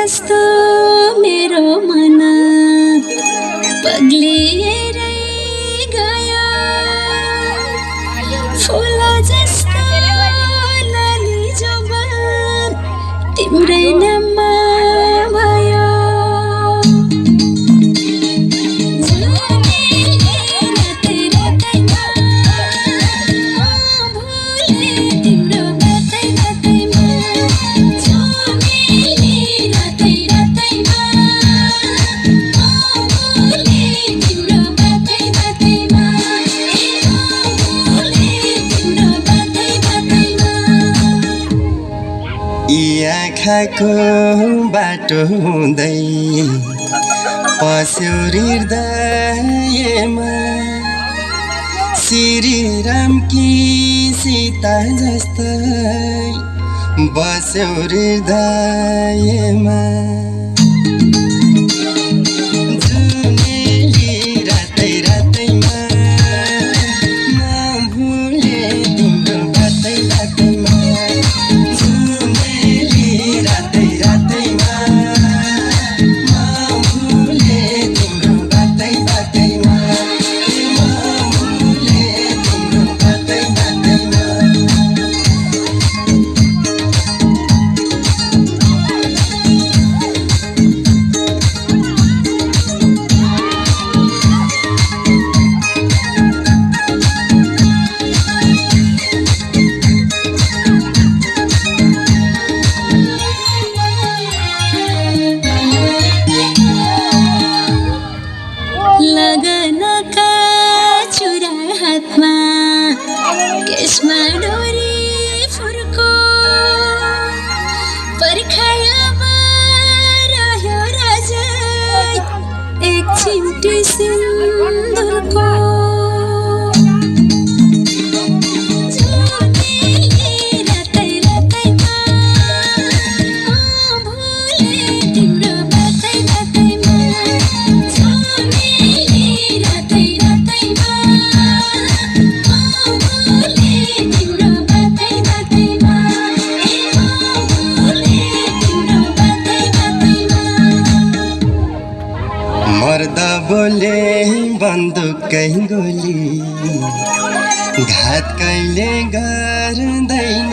जस्तो मेरो मन पग्लिएरै गयो फुल जस्तो लाली जवान तिम्रै नाममा भयो आँखाको बाटो हुँदै पस्यो हृदयमा श्रीरामकी सीता जस्तै बस्यो हृदयमा लगनका चुरा हातमा केसमा डोरी फुर्को पर्खायामा रह्यो राजा एक चिम्टी सिन्दुरको मर्दा बोले बन्दुकै गोली घात कहिले गर्दैन